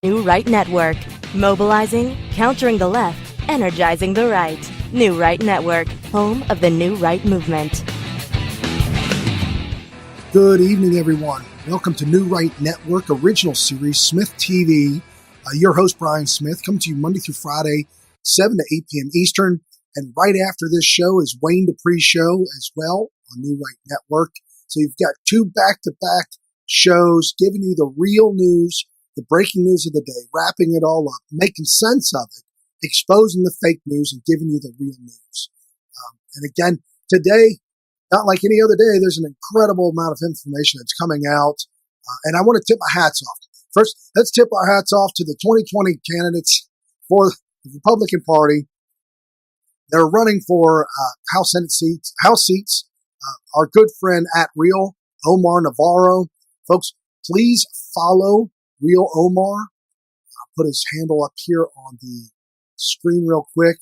New Right Network. Mobilizing, countering the left, energizing the right. New Right Network, home of the New Right movement. Good evening, everyone. Welcome to New Right Network original series, Smith TV. Your host, Brian Smith, coming to you Monday through Friday, 7 to 8 p.m. Eastern. And right after this show is Wayne Dupree's show as well on New Right Network. So you've got two back-to-back shows giving you the real news, the breaking news of the day, wrapping it all up, making sense of it, exposing the fake news, and giving you the real news. And again, today, not like any other day, there's an incredible amount of information that's coming out. And I want to tip my hats off. First, let's tip our hats off to the 2020 candidates for the Republican Party. They're running for House seats. Our good friend at Real, Omar Navarro. Folks, please follow Real Omar. I'll put his handle up here on the screen real quick.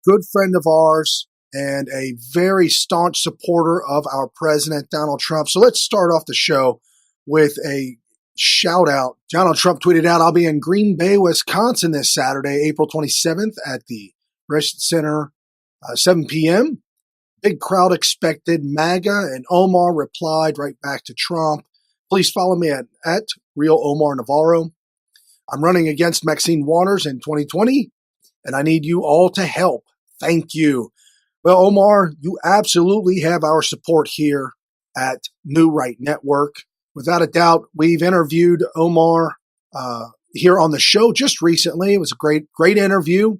Good friend of ours and a very staunch supporter of our president, Donald Trump. So let's start off the show with a shout out. Donald Trump tweeted out, "I'll be in Green Bay, Wisconsin this Saturday, April 27th at the Rest Center, 7 p.m. Big crowd expected. MAGA," and Omar replied right back to Trump. "Please follow me at Real Omar Navarro. I'm running against Maxine Waters in 2020, and I need you all to help. Thank you." Well, Omar, you absolutely have our support here at New Right Network. Without a doubt, we've interviewed Omar here on the show just recently. It was a great interview.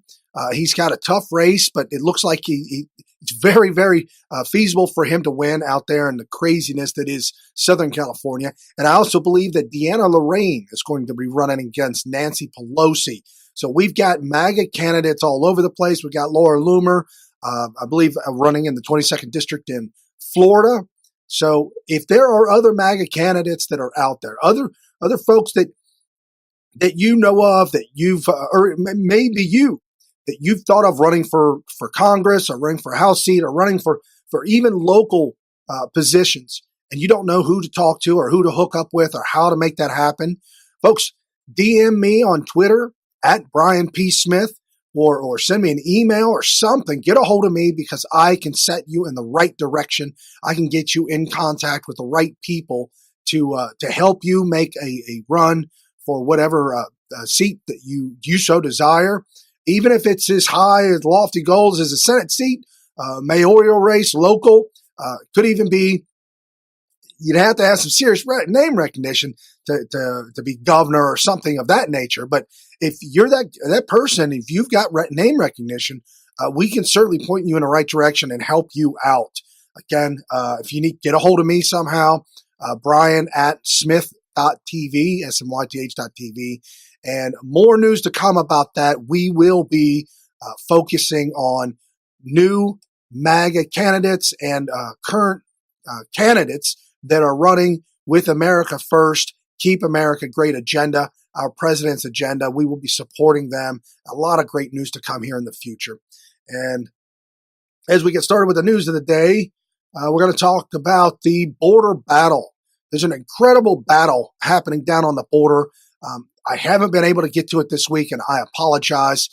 He's got a tough race, but it looks like it's very, very feasible for him to win out there in the craziness that is Southern California. And I also believe that Deanna Lorraine is going to be running against Nancy Pelosi. So we've got MAGA candidates all over the place. We've got Laura Loomer, I believe, running in the 22nd District in Florida. So if there are other MAGA candidates that are out there, other folks that you know of, that you've, or maybe you, that you've thought of running for Congress or running for a House seat or running for even local positions, and you don't know who to talk to or who to hook up with or how to make that happen, folks, DM me on Twitter at Brian P. Smith or send me an email or something. Get a hold of me because I can set you in the right direction. I can get you in contact with the right people to help you make a run for whatever seat that you so desire. Even if it's as high as lofty goals as a Senate seat, mayoral race, local, could even be, you'd have to have some serious name recognition to be governor or something of that nature. But if you're that person, if you've got name recognition, we can certainly point you in the right direction and help you out. Again, if you need, get a hold of me somehow, Brian at smyth.tv, smyth.tv. And more news to come about that. We will be focusing on new MAGA candidates and current candidates that are running with America First, Keep America Great agenda, our president's agenda. We will be supporting them. A lot of great news to come here in the future. And as we get started with the news of the day, we're going to talk about the border battle. There's an incredible battle happening down on the border. I haven't been able to get to it this week, and I apologize.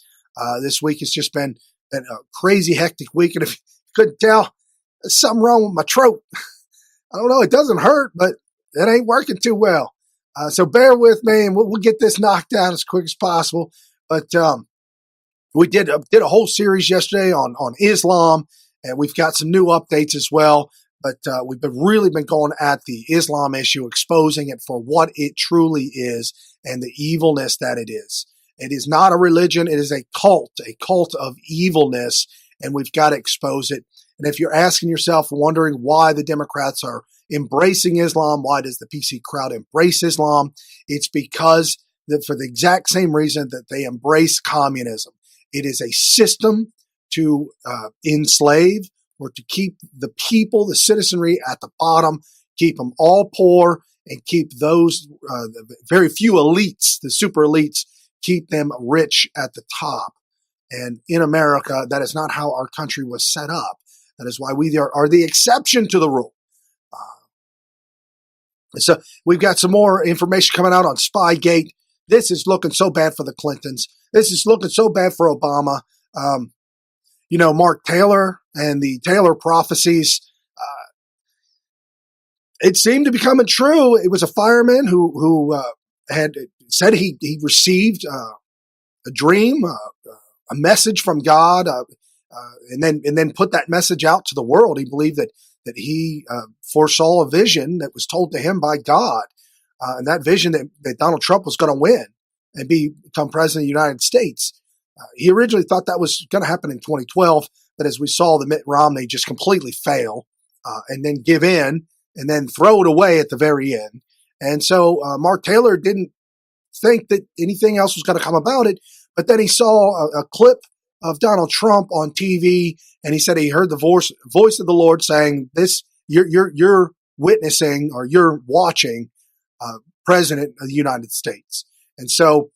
This week has just been a crazy, hectic week, and if you couldn't tell, there's something wrong with my throat. I don't know. It doesn't hurt, but it ain't working too well. So bear with me, and we'll get this knocked down as quick as possible. But we did a whole series yesterday on Islam, and we've got some new updates as well. But we've really been going at the Islam issue, exposing it for what it truly is and the evilness that it is. It is not a religion. It is a cult of evilness, and we've got to expose it. And if you're asking yourself, wondering why the Democrats are embracing Islam, why does the PC crowd embrace Islam? It's because for the exact same reason that they embrace communism. It is a system to enslave or to keep the people, the citizenry at the bottom, keep them all poor, and keep those very few elites, the super elites, keep them rich at the top. And in America, that is not how our country was set up. That is why we are the exception to the rule. So we've got some more information coming out on SpyGate. this is looking so bad for the Clintons. This is looking so bad for Obama. Mark Taylor and the Taylor prophecies, it seemed to be coming true. It was a fireman who had said he received a dream, a message from God, and then put that message out to the world. He believed that he foresaw a vision that was told to him by God, and that vision that Donald Trump was going to win and become president of the United States. He originally thought that was going to happen in 2012, but as we saw, the Mitt Romney just completely fail and then give in and then throw it away at the very end. And so Mark Taylor didn't think that anything else was going to come about it, but then he saw a clip of Donald Trump on TV, and he said he heard the voice of the Lord saying, "This you're witnessing or you're watching President of the United States." And so,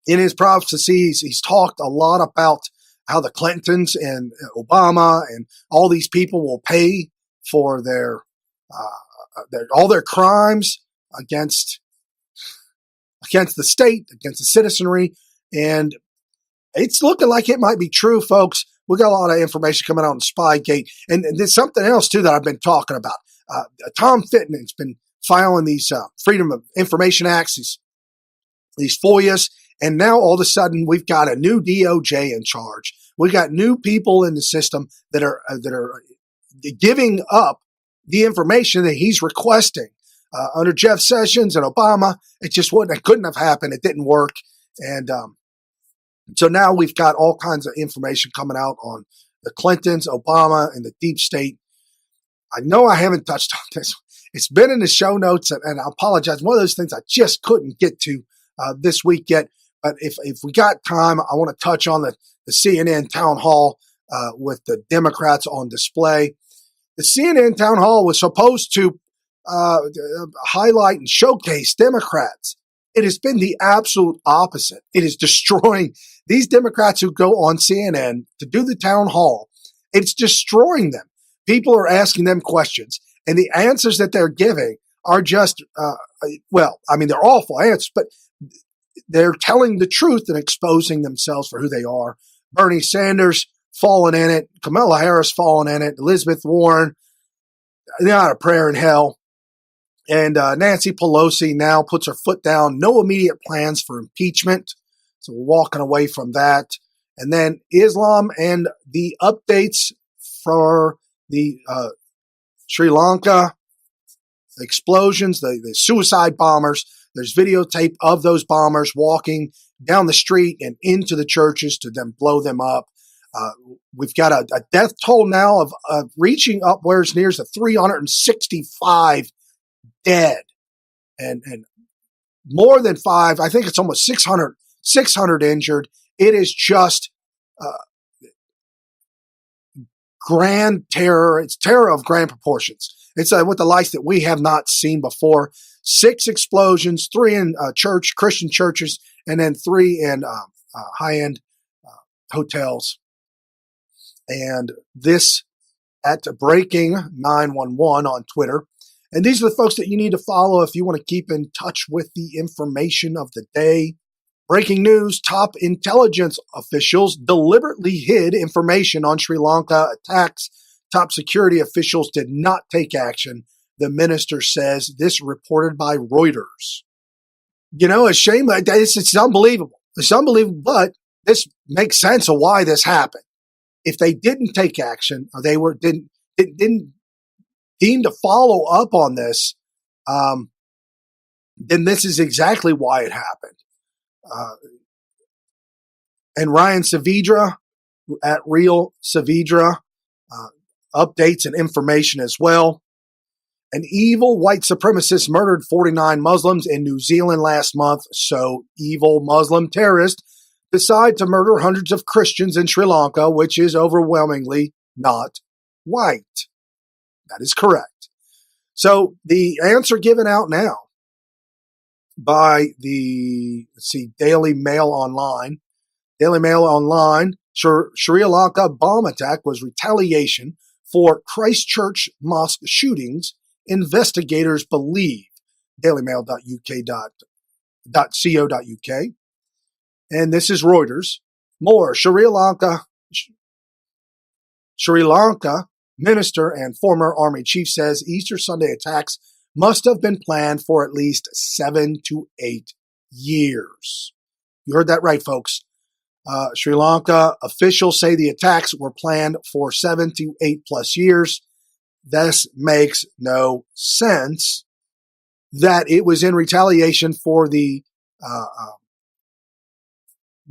in his prophecies, he's talked a lot about how the Clintons and Obama and all these people will pay for their all their crimes against the state, against the citizenry, and it's looking like it might be true, folks. We got a lot of information coming out on SpyGate, and there's something else too that I've been talking about. Tom Fitton's been filing these Freedom of Information Acts, these FOIAs, and now all of a sudden we've got a new DOJ in charge. We've got new people in the system that are giving up the information that he's requesting. Under Jeff Sessions and Obama, it couldn't have happened. It didn't work, and so now we've got all kinds of information coming out on the Clintons, Obama, and the deep state. I know I haven't touched on this. It's been in the show notes, and I apologize. One of those things I just couldn't get to this week yet. But if we got time, I want to touch on the CNN town hall with the Democrats on display. The CNN town hall was supposed to highlight and showcase Democrats. It has been the absolute opposite. It is destroying these Democrats who go on CNN to do the town hall. It's destroying them. People are asking them questions, and the answers that they're giving are just, they're awful answers, but they're telling the truth and exposing themselves for who they are. Bernie Sanders falling in it, Kamala Harris falling in it, Elizabeth Warren, not a prayer in hell. And Nancy Pelosi now puts her foot down. No immediate plans for impeachment. So we're walking away from that. And then Islam and the updates for the Sri Lanka explosions, the suicide bombers. There's videotape of those bombers walking down the street and into the churches to then blow them up. We've got a death toll now of reaching upwards near the 365 dead, and more than 5. I think it's almost 600 injured. It is just grand terror. It's terror of grand proportions. It's with the likes that we have not seen before. 6 explosions, 3 in Christian churches, and then 3 in high-end hotels. And this at Breaking 911 on Twitter. And these are the folks that you need to follow if you want to keep in touch with the information of the day. Breaking news, top intelligence officials deliberately hid information on Sri Lanka attacks. Top security officials did not take action, the minister says. This reported by Reuters. A shame. It's unbelievable. It's unbelievable, but this makes sense of why this happened. If they didn't take action, or they didn't deem to follow up on this, then this is exactly why it happened. And Ryan Saavedra at Real Saavedra updates and information as well. An evil white supremacist murdered 49 Muslims in New Zealand last month. So evil Muslim terrorists decide to murder hundreds of Christians in Sri Lanka, which is overwhelmingly not white. That is correct. So the answer given out now by the, Daily Mail Online. Daily Mail Online, Sri Lanka bomb attack was retaliation for Christchurch mosque shootings, investigators believe. DailyMail.uk. And this is Reuters. More Sri Lanka minister and former army chief says Easter Sunday attacks must have been planned for at least 7 to 8 years. You heard that right, folks. Sri Lanka officials say the attacks were planned for 7 to 8 plus years. This makes no sense that it was in retaliation for the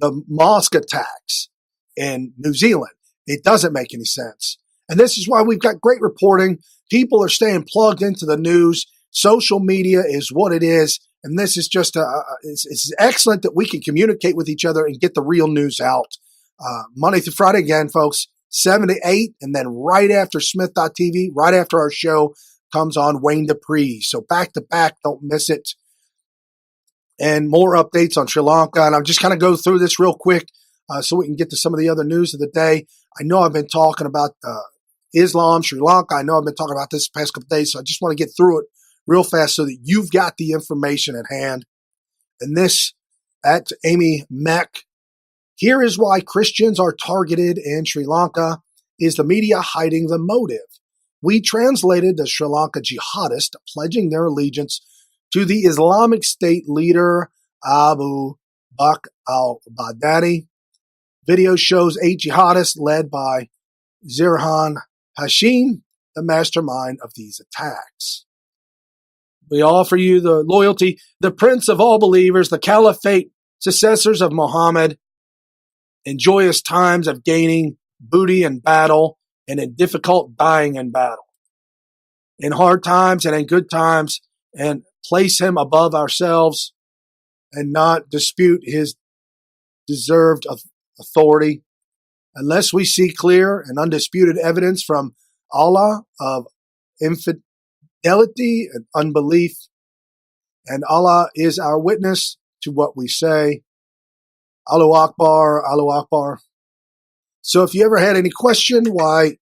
mosque attacks in New Zealand. It doesn't make any sense. And this is why we've got great reporting. People are staying plugged into the news. Social media is what it is. And this is just, it's excellent that we can communicate with each other and get the real news out. Monday through Friday again, folks, 7 to 8. And then right after Smith.tv, right after our show, comes on Wayne Dupree. So back to back, don't miss it. And more updates on Sri Lanka. And I'm just kind of go through this real quick so we can get to some of the other news of the day. I know I've been talking about Islam, Sri Lanka. I know I've been talking about this the past couple of days, so I just want to get through it real fast so that you've got the information at hand. And this, at Amy Mack, here is why Christians are targeted in Sri Lanka. Is the media hiding the motive? We translated the Sri Lanka jihadists pledging their allegiance to the Islamic State leader Abu Bakr al-Baghdadi. Video shows 8 jihadists led by Zirhan Hashim, the mastermind of these attacks. We offer you the loyalty, the prince of all believers, the caliphate, successors of Muhammad, in joyous times of gaining booty in battle and in difficult dying in battle, in hard times and in good times, and place him above ourselves and not dispute his deserved authority unless we see clear and undisputed evidence from Allah of infidelity and unbelief. And Allah is our witness to what we say. Allahu Akbar, Allahu Akbar. So if you ever had any question why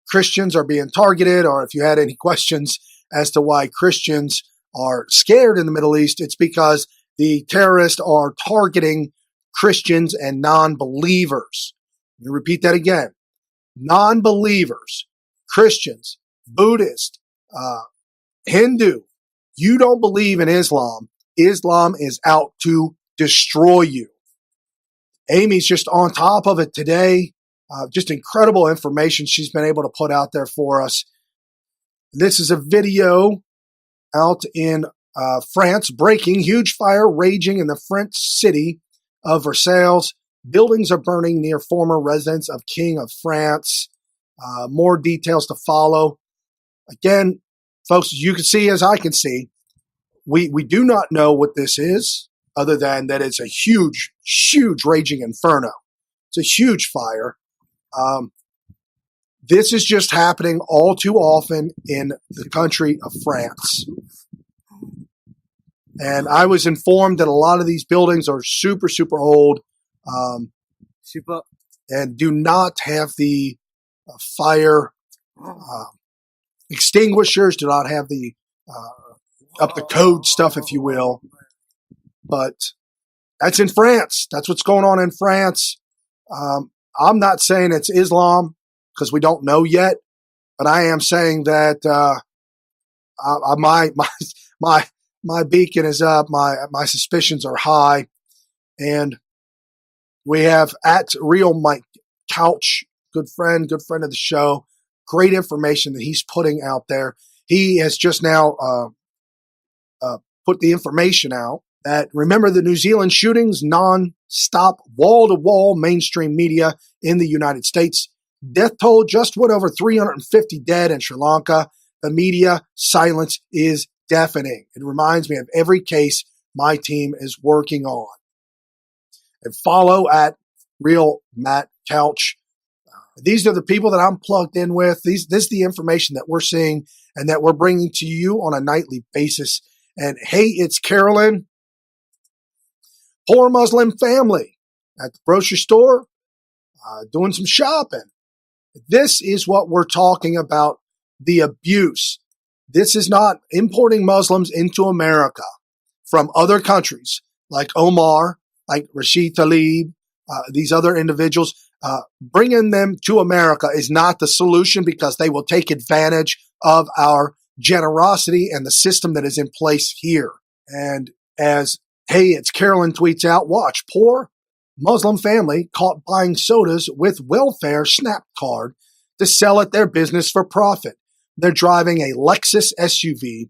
Christians are being targeted, or if you had any questions as to why Christians are scared in the Middle East, it's because the terrorists are targeting Christians and non-believers. Let me repeat that again. Non-believers, Christians, Buddhist, Hindu. You don't believe in Islam. Islam is out to destroy you. Amy's just on top of it today. Just incredible information she's been able to put out there for us. This is a video out in France. Breaking, huge fire raging in the French city of Versailles. Buildings are burning near former residence of King of France. More details to follow. Again, folks, you can see, as I can see, we do not know what this is, other than that it's a huge, huge raging inferno. It's a huge fire. This is just happening all too often in the country of France. And I was informed that a lot of these buildings are super, super old, and do not have the fire extinguishers, do not have the up the code stuff, if you will. But that's in France. That's what's going on in France. I'm not saying it's Islam because we don't know yet, but I am saying that my beacon is up. My suspicions are high, and we have at Real Mike Couch, good friend of the show. Great information that he's putting out there. He has just now put the information out that, remember, the New Zealand shootings, non-stop, wall-to-wall mainstream media in the United States. Death toll just went over 350 dead in Sri Lanka. The media silence is deafening. It reminds me of every case my team is working on. And follow at Real Matt Couch. These are the people that I'm plugged in with. This is the information that we're seeing and that we're bringing to you on a nightly basis. And hey, it's Carolyn. Poor Muslim family at the grocery store, doing some shopping. This is what we're talking about, the abuse. This is not importing Muslims into America from other countries. like Omar, like Rashid Tlaib, these other individuals, bringing them to America is not the solution because they will take advantage of our generosity and the system that is in place here. And as Hey, it's Carolyn tweets out, watch, poor Muslim family caught buying sodas with welfare SNAP card to sell at their business for profit. They're driving a Lexus SUV.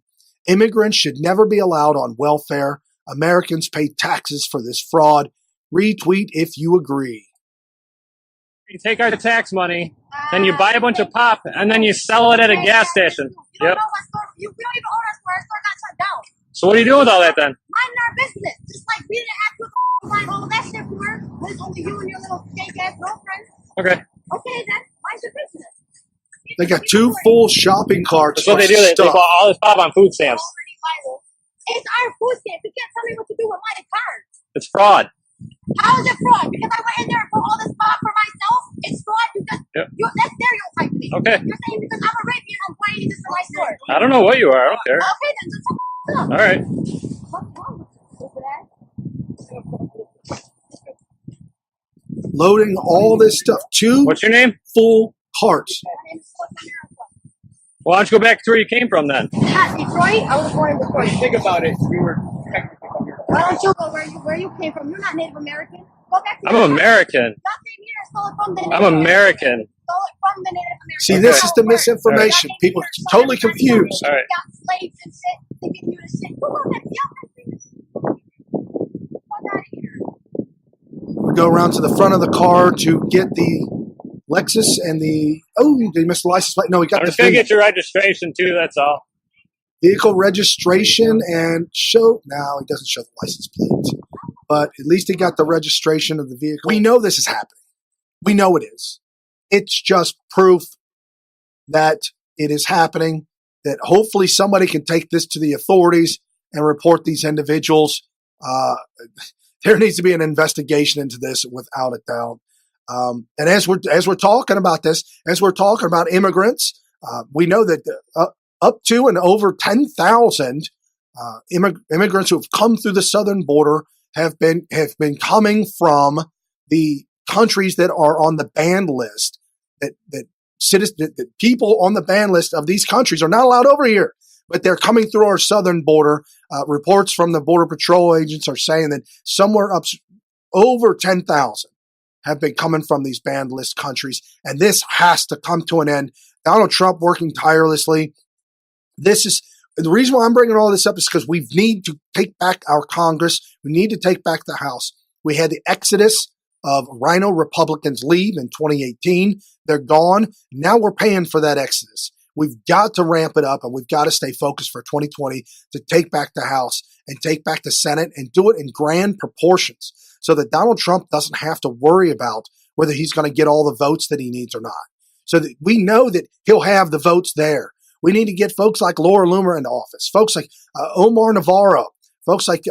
Immigrants should never be allowed on welfare. Americans pay taxes for this fraud. Retweet if you agree. You take our tax money, then you buy a bunch of pop, and then you sell it at a gas station. You don't know what store, we don't even own our store. Our store got shut down. So what are you doing with all that then? Minding our business. Just like we didn't have to buy all that shit for us. It's only you and your little fake ass girlfriend. Okay. Okay, then. Mind your business. They got 2 full shopping carts. That's what they do. They bought all this pop on food stamps. It's our food stamp. You can't tell me what to do with my card. It's fraud. How is it fraud? Because I went in there and bought all this pop for myself. It's fraud. That's stereotyping. Okay. You're saying because I'm Arabian, I'm buying this in my store. I don't know what you are. I don't care. Okay, then just all right. What's wrong with that? Loading all this stuff. 2 What's your name? full carts. Well, why don't you go back to where you came from then? Not Detroit. I was born in Detroit. Think about it. We were technically from here. Why don't you go where you came from? You're not Native American. Go back to I'm American. Nothing here. Stole it from the Native I'm American. Stole it from the Native American. See, this is the misinformation. People are totally confused. All right. Got slaves and shit to give you the shit. Who wrote that? Fuck out of here. We go around to the front of the car to get the Lexus and the, they missed the license plate. No, we got I'm the just going to get your registration too, that's all. vehicle registration and show. Now, it doesn't show the license plate, but at least he got the registration of the vehicle. We know this is happening. We know it is. It's just proof that it is happening, that hopefully somebody can take this to the authorities and report these individuals. There needs to be an investigation into this without a doubt. And as we're talking about this, as we're talking about immigrants, we know that up to and over 10,000 immigrants who have come through the southern border have been coming from the countries that are on the banned list. That people on the banned list of these countries are not allowed over here, but they're coming through our southern border. Reports from the Border Patrol agents are saying that somewhere up over 10,000 have been coming from these banned list countries, and this has to come to an end. Donald Trump working tirelessly. This is the reason why I'm bringing all this up, is because we need to take back our Congress. We need to take back the House. We had the exodus of Rhino Republicans leave in 2018. They're gone. Now we're paying for that exodus. We've got to ramp it up, and we've got to stay focused for 2020 to take back the House and take back the Senate and do it in grand proportions so that Donald Trump doesn't have to worry about whether he's going to get all the votes that he needs or not. So that we know that he'll have the votes there. We need to get folks like Laura Loomer into office, folks like Omar Navarro, folks like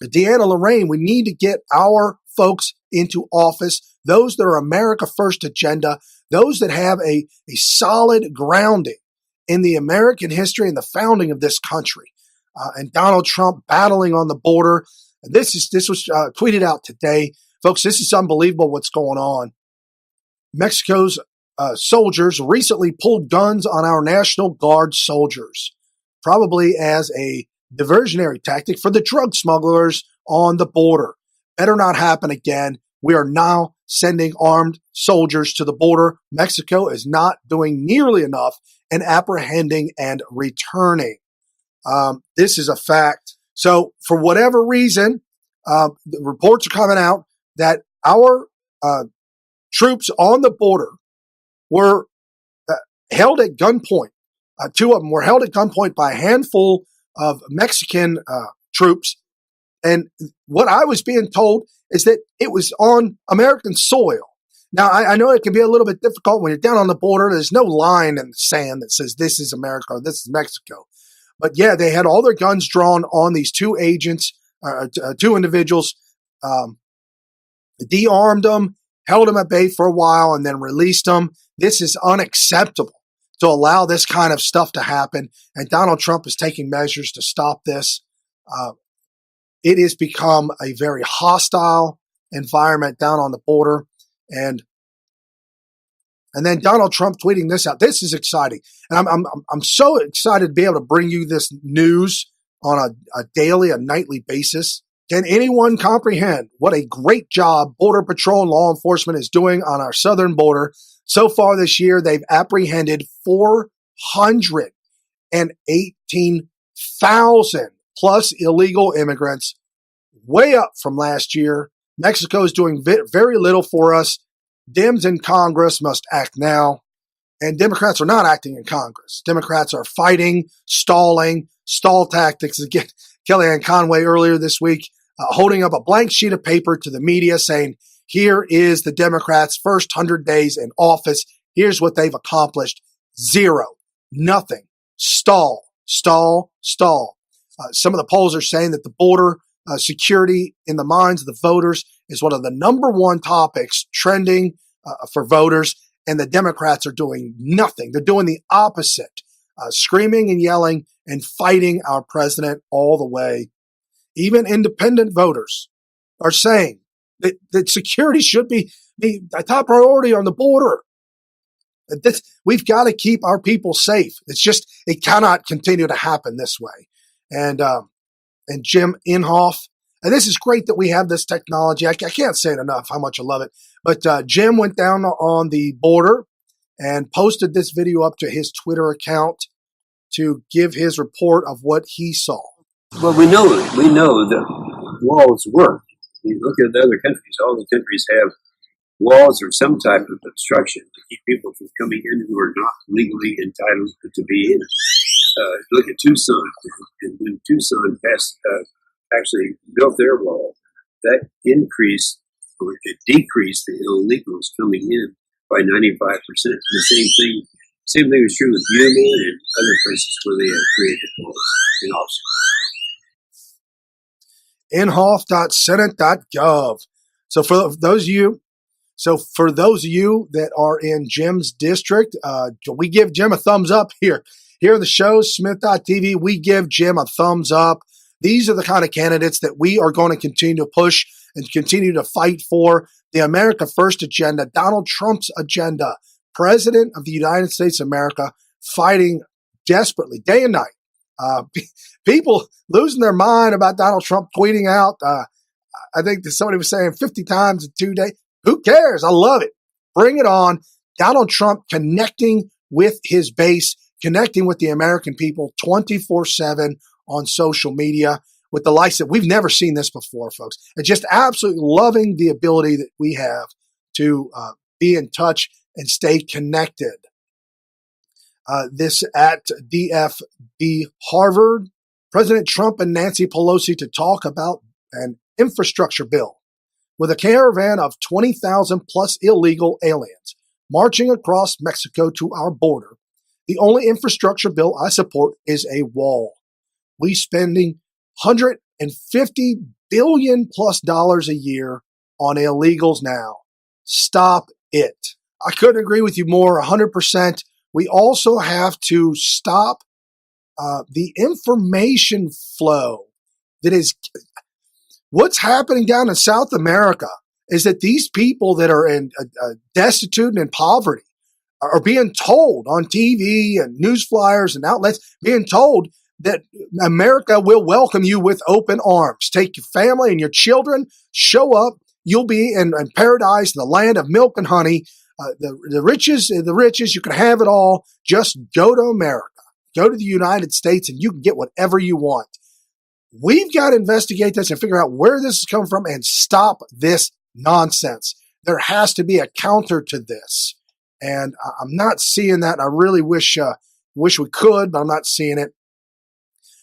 Deanna Lorraine. We need to get our folks into office, those that are America First agenda, those that have a solid grounding in the American history and the founding of this country. And Donald Trump battling on the border. This was tweeted out today. Folks, this is unbelievable what's going on. Mexico's soldiers recently pulled guns on our National Guard soldiers, probably as a diversionary tactic for the drug smugglers on the border. Better not happen again. We are now sending armed soldiers to the border. Mexico is not doing nearly enough in apprehending and returning. This is a fact. So for whatever reason, the reports are coming out that our troops on the border were held at gunpoint. 2 of them were held at gunpoint by a handful of Mexican troops. And what I was being told is that it was on American soil. Now, I know it can be a little bit difficult when you're down on the border. There's no line in the sand that says this is America or this is Mexico. But yeah, they had all their guns drawn on these 2 agents, 2 individuals, de-armed them, held them at bay for a while, and then released them. This is unacceptable to allow this kind of stuff to happen. And Donald Trump is taking measures to stop this. it has become a very hostile environment down on the border. And then Donald Trump tweeting this out. This is exciting. And I'm so excited to be able to bring you this news on a daily, a nightly basis. Can anyone comprehend what a great job Border Patrol and law enforcement is doing on our southern border? So far this year, they've apprehended 418,000 plus illegal immigrants, way up from last year. Mexico is doing very little for us. Dems in Congress must act now. And Democrats are not acting in Congress. Democrats are fighting, stalling, stall tactics. Again, Kellyanne Conway earlier this week holding up a blank sheet of paper to the media saying, here is the Democrats' first 100 days in office. Here's what they've accomplished. Zero. Nothing. Stall, stall, stall. Some of the polls are saying that the border security in the minds of the voters is one of the number one topics trending for voters, and the Democrats are doing nothing. They're doing the opposite, screaming and yelling and fighting our president all the way. Even independent voters are saying that security should be a top priority on the border. We've got to keep our people safe. It cannot continue to happen this way. And Jim Inhofe, and this is great that we have this technology. I can't say it enough how much I love it. But Jim went down on the border and posted this video up to his Twitter account to give his report of what he saw. Well, we know that walls work. You look at the other countries, all the countries have walls or some type of obstruction to keep people from coming in who are not legally entitled to be in. Look at Tucson. When Tucson actually built their wall, that increased or it decreased the illegals coming in by 95%. The same thing is true with Yuma and other places where they have created walls in offspring. Inhofe.senate.gov. So for those of you that are in Jim's district, we give Jim a thumbs up here. Here are the shows, Smith.tv. We give Jim a thumbs up. These are the kind of candidates that we are going to continue to push and continue to fight for. The America First agenda, Donald Trump's agenda, President of the United States of America, fighting desperately day and night. People losing their mind about Donald Trump tweeting out, I think that somebody was saying 50 times in 2 days. Who cares? I love it. Bring it on. Donald Trump connecting with his base, connecting with the American people 24/7 on social media with the likes that we've never seen this before, folks. And just absolutely loving the ability that we have to be in touch and stay connected. This at DFB Harvard, President Trump and Nancy Pelosi to talk about an infrastructure bill with a caravan of 20,000 plus illegal aliens marching across Mexico to our border. The only infrastructure bill I support is a wall. We spending $150 billion plus a year on illegals now. Stop it. I couldn't agree with you more, 100%. We also have to stop the information flow that is what's happening down in South America is that these people that are in destitute and in poverty are being told on TV and news flyers and outlets, being told that America will welcome you with open arms. Take your family and your children, show up. You'll be in paradise, the land of milk and honey. The riches, you can have it all. Just go to America, go to the United States, and you can get whatever you want. We've got to investigate this and figure out where this is coming from and stop this nonsense. There has to be a counter to this. And I'm not seeing that. I really wish we could, but I'm not seeing it.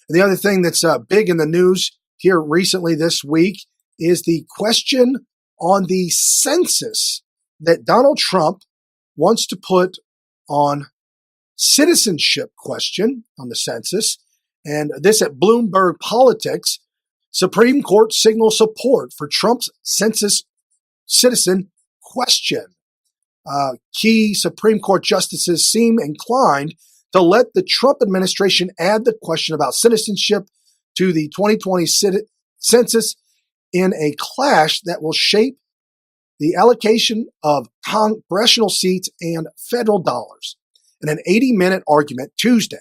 And the other thing that's big in the news here recently this week is the question on the census that Donald Trump wants to put on citizenship question on the census. And this at Bloomberg Politics, Supreme Court signals support for Trump's census citizen question. Key Supreme Court justices seem inclined to let the Trump administration add the question about citizenship to the 2020 census in a clash that will shape the allocation of congressional seats and federal dollars. In an 80-minute argument Tuesday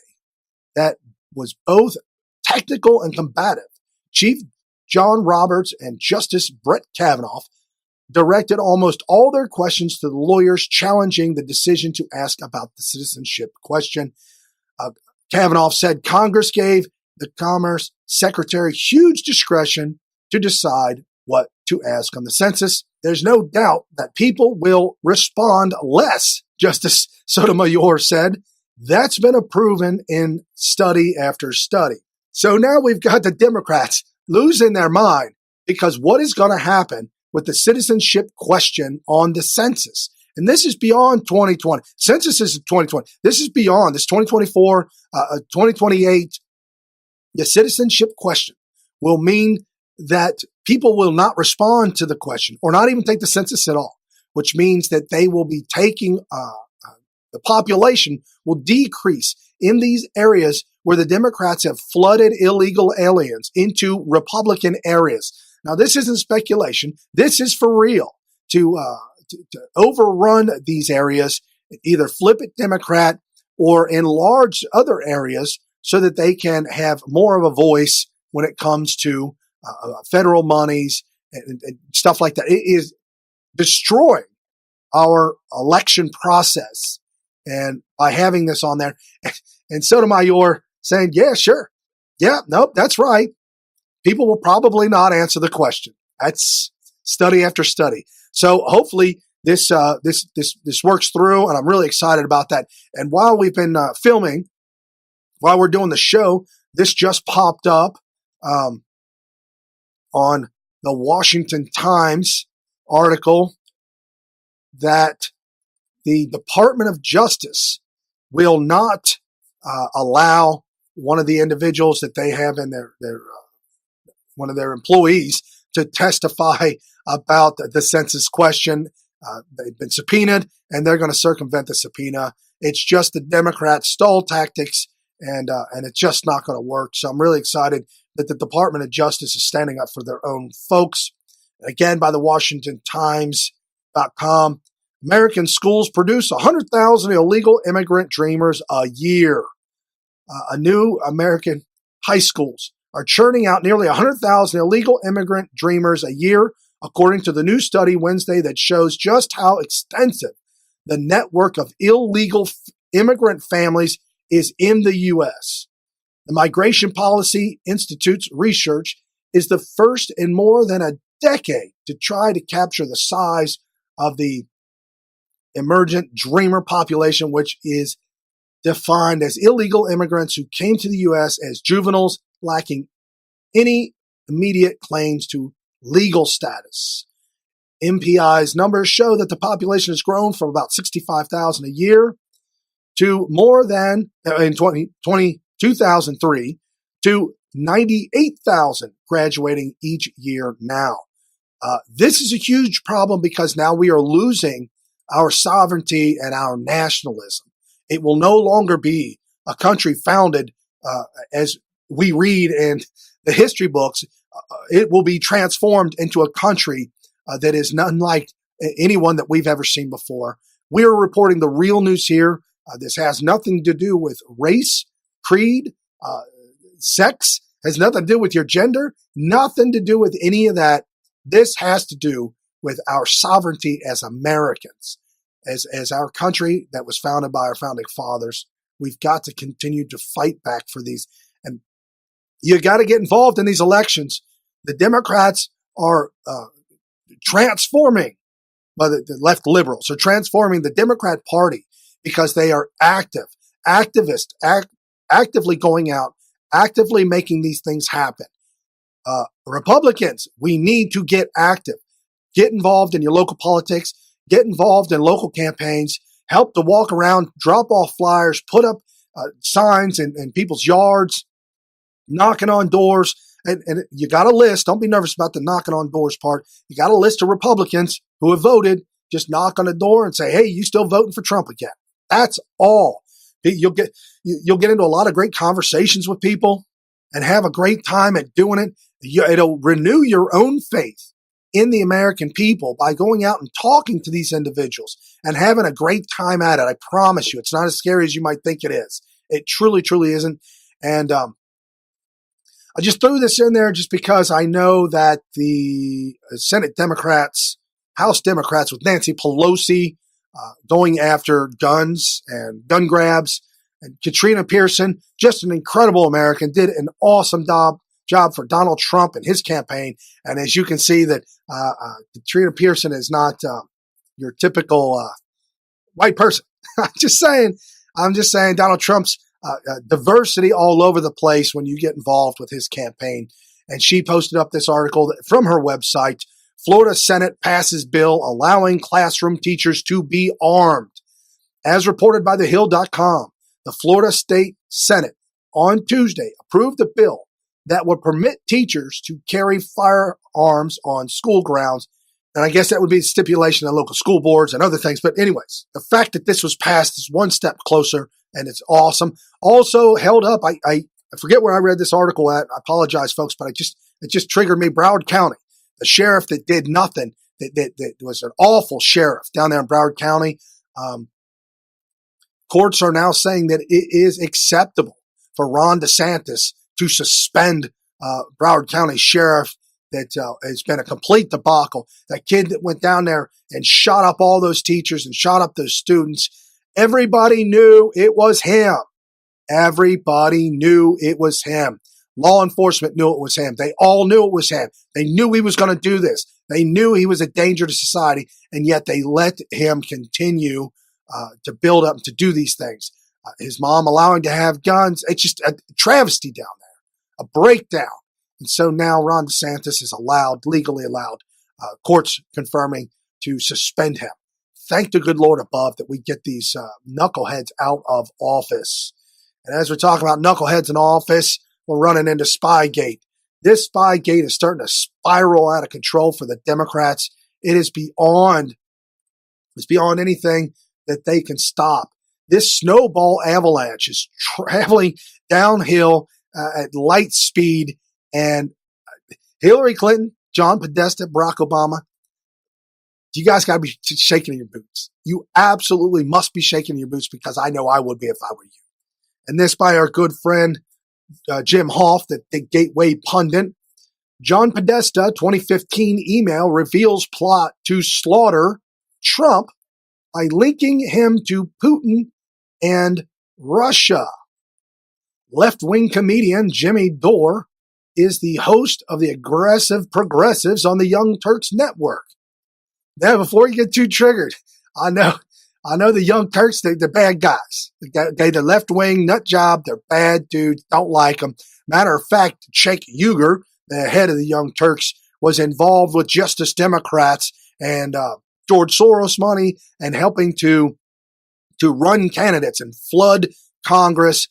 that was both technical and combative, Chief John Roberts and Justice Brett Kavanaugh directed almost all their questions to the lawyers challenging the decision to ask about the citizenship question. Kavanaugh said Congress gave the Commerce Secretary huge discretion to decide what to ask on the census. There's no doubt that people will respond less, Justice Sotomayor said. That's been proven in study after study. So now we've got the Democrats losing their mind because what is going to happen with the citizenship question on the census? And this is beyond 2020. Census is 2020. This is beyond. This 2024, 2028. The citizenship question will mean that people will not respond to the question or not even take the census at all, which means that they will be taking, the population will decrease in these areas where the Democrats have flooded illegal aliens into Republican areas. Now, this isn't speculation. This is for real. To overrun these areas, either flip it Democrat or enlarge other areas so that they can have more of a voice when it comes to federal monies and stuff like that. It is destroying our election process. And by having this on there, and Sotomayor saying, yeah, sure. Yeah, nope, that's right. People will probably not answer the question. That's study after study. So hopefully this works through, and I'm really excited about that. And while we've been filming, while we're doing the show, this just popped up on the Washington Times article that the Department of Justice will not allow one of the individuals that they have in their one of their employees to testify about the census question. They've been subpoenaed, and they're going to circumvent the subpoena. It's just the Democrats' stall tactics, and it's just not going to work. So I'm really excited that the Department of Justice is standing up for their own folks. Again, by the WashingtonTimes.com, American schools produce 100,000 illegal immigrant dreamers a year. A new American high schools are churning out nearly 100,000 illegal immigrant dreamers a year, according to the new study Wednesday that shows just how extensive the network of illegal immigrant families is in the U.S. The Migration Policy Institute's research is the first in more than a decade to try to capture the size of the emergent dreamer population, which is defined as illegal immigrants who came to the U.S. as juveniles lacking any immediate claims to legal status. MPI's numbers show that the population has grown from about 65,000 a year to more than, in 2003, to 98,000 graduating each year now. This is a huge problem because now we are losing our sovereignty and our nationalism. It will no longer be a country founded as we read in the history books. It will be transformed into a country that is none like anyone that we've ever seen before. We're reporting the real news here. This has nothing to do with race, creed, sex, has nothing to do with your gender, nothing to do with any of that. This has to do with our sovereignty as Americans, as our country that was founded by our founding fathers. We've got to continue to fight back for these. And you got to get involved in these elections. The Democrats are transforming, well, the left liberals are transforming the Democrat Party because they are actively going out, actively making these things happen. Republicans, we need to get active. Get involved in your local politics. Get involved in local campaigns. Help to walk around, drop off flyers, put up signs in people's yards, knocking on doors. And you got a list. Don't be nervous about the knocking on doors part. You got a list of Republicans who have voted. Just knock on the door and say, hey, you still voting for Trump again? That's all. You'll get into a lot of great conversations with people and have a great time at doing it. It'll renew your own faith in the American people by going out and talking to these individuals and having a great time at it. I promise you, it's not as scary as you might think it is. It truly, truly isn't. And I just threw this in there just because I know that the Senate Democrats, House Democrats with Nancy Pelosi going after guns and gun grabs, and Katrina Pearson, just an incredible American, did an awesome job for Donald Trump and his campaign. And as you can see that Katrina Pearson is not your typical white person. I'm just saying Donald Trump's diversity all over the place when you get involved with his campaign. And she posted up this article from her website. Florida Senate passes bill allowing classroom teachers to be armed. As reported by thehill.com, the Florida State Senate on Tuesday approved a bill that would permit teachers to carry firearms on school grounds. And I guess that would be a stipulation of local school boards and other things. But anyways, the fact that this was passed is one step closer, and it's awesome. Also held up, I forget where I read this article at. I apologize, folks, but it just triggered me. Broward County, the sheriff that did nothing, that was an awful sheriff down there in Broward County. Courts are now saying that it is acceptable for Ron DeSantis to suspend Broward County sheriff. That has been a complete debacle. That kid that went down there and shot up all those teachers and shot up those students. Everybody knew it was him. Everybody knew it was him. Law enforcement knew it was him. They all knew it was him. They knew he was going to do this. They knew he was a danger to society, and yet they let him continue to build up, to do these things. His mom allowing to have guns. It's just a travesty down there, a breakdown. And so now Ron DeSantis is legally allowed, courts confirming to suspend him. Thank the good Lord above that we get these knuckleheads out of office. And as we're talking about knuckleheads in office, we're running into SpyGate. This SpyGate is starting to spiral out of control for the Democrats. It is beyond anything that they can stop. This snowball avalanche is traveling downhill at light speed. And Hillary Clinton, John Podesta, Barack Obama, you guys got to be shaking in your boots. You absolutely must be shaking in your boots, because I know I would be if I were you. And this by our good friend Jim Hoff, the Gateway pundit. John Podesta, 2015 email reveals plot to slaughter Trump by linking him to Putin and Russia. Left-wing comedian Jimmy Dore is the host of the Aggressive Progressives on the Young Turks Network. Now, before you get too triggered, I know the Young Turks, they're bad guys. They're the left-wing nut job. They're bad dudes. Don't like them. Matter of fact, Cenk Uygur, the head of the Young Turks, was involved with Justice Democrats and George Soros money and helping to run candidates and flood Congress,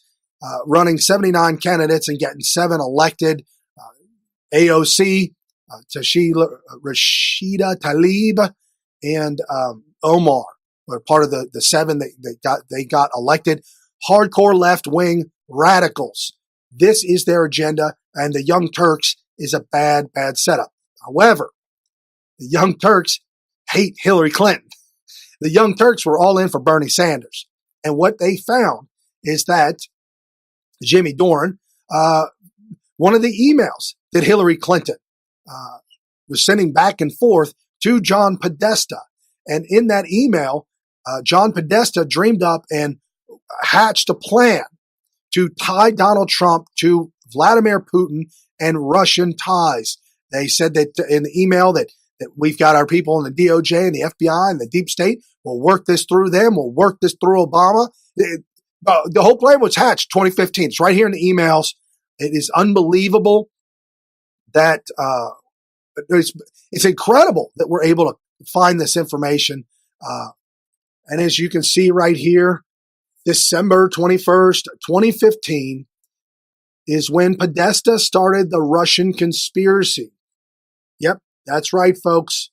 running 79 candidates and getting 7 elected. AOC, Rashida Tlaib, and Omar were part of the 7 that they got elected. Hardcore left-wing radicals. This is their agenda, and the Young Turks is a bad setup. However, the Young Turks hate Hillary Clinton. The Young Turks were all in for Bernie Sanders. And what they found is that Jimmy Doran, one of the emails that Hillary Clinton was sending back and forth to John Podesta. And in that email, John Podesta dreamed up and hatched a plan to tie Donald Trump to Vladimir Putin and Russian ties. They said that in the email that we've got our people in the DOJ and the FBI and the deep state. We'll work this through them. We'll work this through Obama. The whole plan was hatched 2015. It's right here in the emails. It is unbelievable that it's incredible that we're able to find this information. And as you can see right here, December 21st, 2015 is when Podesta started the Russian conspiracy. Yep, that's right, folks.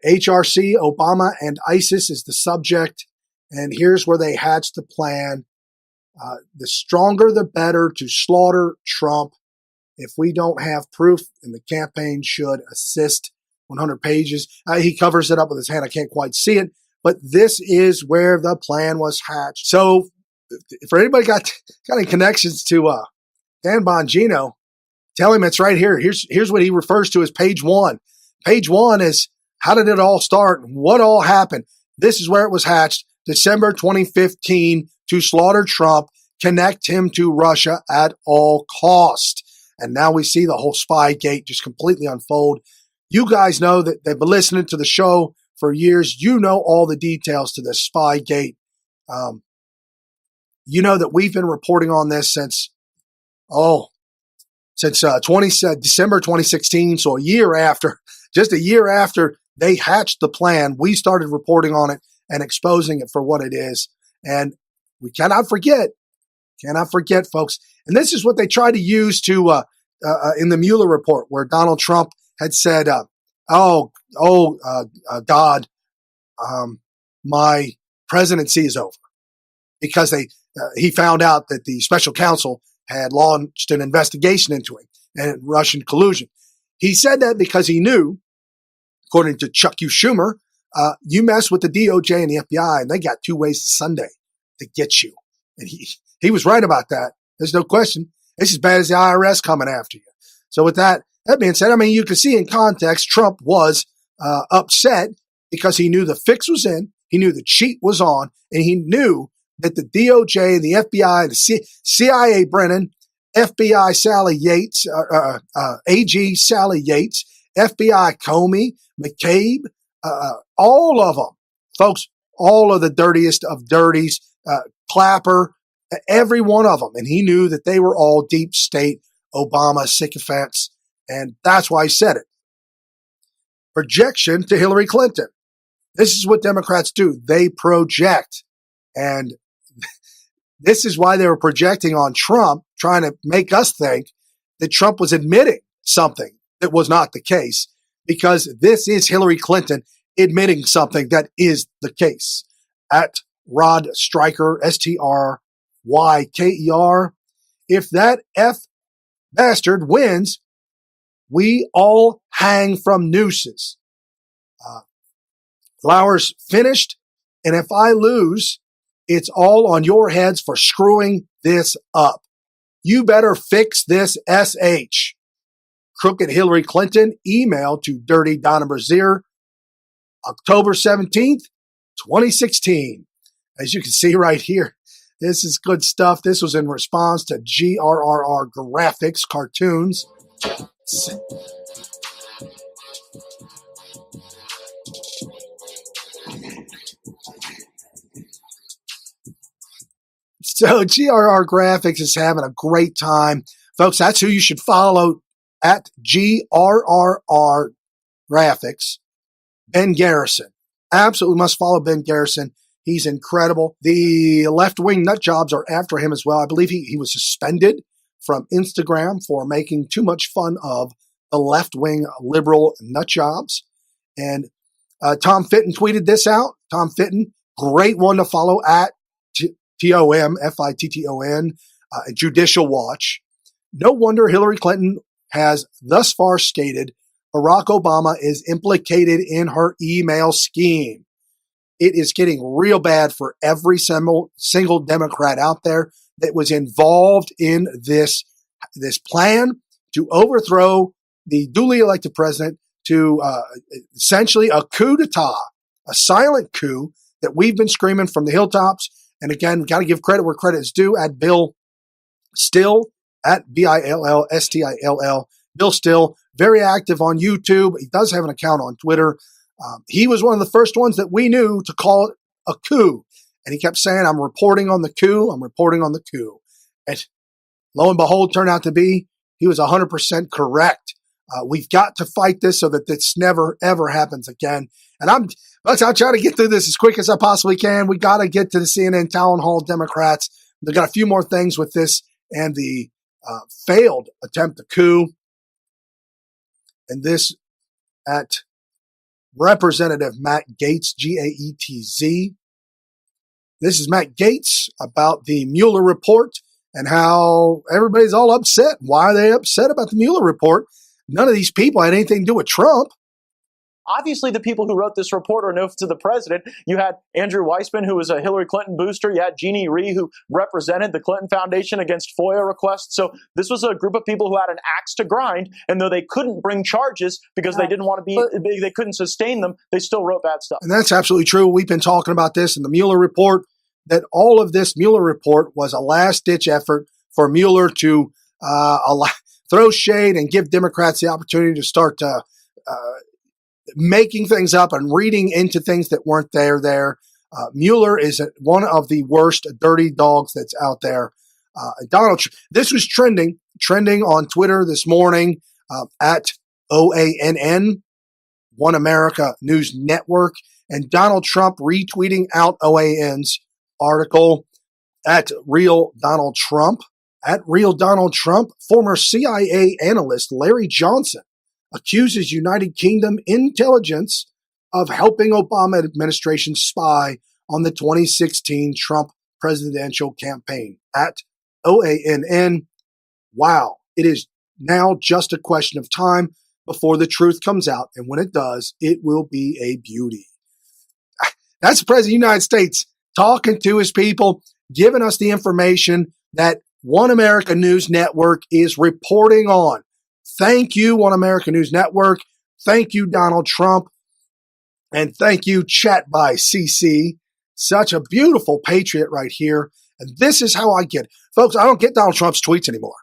HRC, Obama, and ISIS is the subject. And here's where they hatched the plan. The stronger, the better to slaughter Trump. if we don't have proof, and the campaign should assist 100 pages. He covers it up with his hand. I can't quite see it, but this is where the plan was hatched. So for anybody got any connections to Dan Bongino, tell him it's right here. Here's what he refers to as page one. Page one is how did it all start? What all happened? This is where it was hatched. December 2015 to slaughter Trump, connect him to Russia at all cost. And now we see the whole SpyGate just completely unfold. You guys know that they've been listening to the show for years. You know all the details to this SpyGate. You know that we've been reporting on this since December 2016. So just a year after they hatched the plan, we started reporting on it and exposing it for what it is. And we cannot forget, folks. And this is what they tried to use to in the Mueller report, where Donald Trump had said, God, my presidency is over, because he found out that the special counsel had launched an investigation into him and Russian collusion. He said that because he knew, according to Chuck U. Schumer, you mess with the DOJ and the FBI, and they got 2 ways to Sunday to get you. And he was right about that. There's no question. It's as bad as the IRS coming after you. So with that being said, I mean, you can see in context, Trump was upset because he knew the fix was in, he knew the cheat was on, and he knew that the DOJ, the FBI, the CIA Brennan, FBI Sally Yates, AG Sally Yates, FBI Comey, McCabe, all of them, folks, all of the dirtiest of dirties, Clapper, every one of them. And he knew that they were all deep state Obama sycophants. And that's why he said it. Projection to Hillary Clinton. This is what Democrats do. They project. And this is why they were projecting on Trump, trying to make us think that Trump was admitting something that was not the case, because this is Hillary Clinton admitting something that is the case. At Rod Stryker, STRYKER, if that F bastard wins, we all hang from nooses. Flowers finished, and if I lose, it's all on your heads for screwing this up. You better fix this SH. Crooked Hillary Clinton, email to Dirty Donna Brazier, October 17th, 2016. As you can see right here, this is good stuff. This was in response to GRRR graphics, cartoons. So GRR Graphics is having a great time. Folks, that's who you should follow, at GRRR Graphics. Ben Garrison. Absolutely must follow Ben Garrison. He's incredible. The left-wing nut jobs are after him as well. I believe he was suspended from Instagram for making too much fun of the left-wing liberal nut jobs. And Tom Fitton tweeted this out. Tom Fitton, great one to follow, at TOMFITTON, Judicial Watch. No wonder Hillary Clinton has thus far stated Barack Obama is implicated in her email scheme. It is getting real bad for every single Democrat out there that was involved in this plan to overthrow the duly elected president, to essentially a coup d'etat, a silent coup that we've been screaming from the hilltops. And again, got to give credit where credit is due. At Bill Still, at BILLSTILL. Bill Still, very active on YouTube. He does have an account on Twitter. He was one of the first ones that we knew to call it a coup. And he kept saying, I'm reporting on the coup. I'm reporting on the coup. And lo and behold, turned out to be, he was 100% correct. We've got to fight this so that this never, ever happens again. And I'm trying to get through this as quick as I possibly can. We got to get to the CNN town hall Democrats. They've got a few more things with this and the failed attempt to coup. And this at Representative Matt Gaetz, Gaetz. This is Matt Gaetz about the Mueller report and how everybody's all upset. Why are they upset about the Mueller report? None of these people had anything to do with Trump. Obviously, the people who wrote this report are known to the president. You had Andrew Weissman, who was a Hillary Clinton booster. You had Jeannie Rhee, who represented the Clinton Foundation against FOIA requests. So this was a group of people who had an axe to grind. And though they couldn't bring charges because they didn't want to be, they couldn't sustain them, they still wrote bad stuff. And that's absolutely true. We've been talking about this in the Mueller report, that all of this Mueller report was a last-ditch effort for Mueller to throw shade and give Democrats the opportunity to start making things up and reading into things that weren't there. Mueller is one of the worst dirty dogs that's out there. This was trending on Twitter this morning at OANN, One America News Network, and Donald Trump retweeting out OAN's article at Real Donald Trump. At Real Donald Trump, former CIA analyst Larry Johnson accuses United Kingdom intelligence of helping Obama administration spy on the 2016 Trump presidential campaign. At OANN, wow, it is now just a question of time before the truth comes out. And when it does, it will be a beauty. That's the President of the United States talking to his people, giving us the information that One America News Network is reporting on. Thank you, One America News Network. Thank you, Donald Trump. And thank you, Chat by CC. Such a beautiful patriot right here. And this is how I get it. Folks, I don't get Donald Trump's tweets anymore.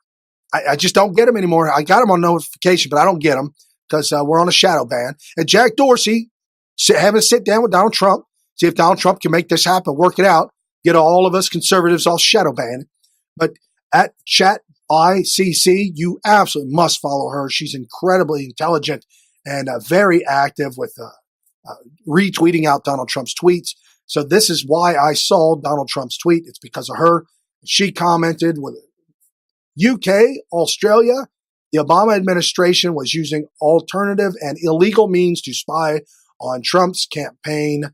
I just don't get them anymore. I got them on notification, but I don't get them because we're on a shadow ban. And Jack Dorsey having a sit down with Donald Trump, see if Donald Trump can make this happen, work it out, get all of us conservatives all shadow banned. But at Chat by CC, you absolutely must follow her. She's incredibly intelligent and very active with retweeting out Donald Trump's tweets. So this is why I saw Donald Trump's tweet. It's because of her. She commented with UK, Australia, the Obama administration was using alternative and illegal means to spy on Trump's campaign.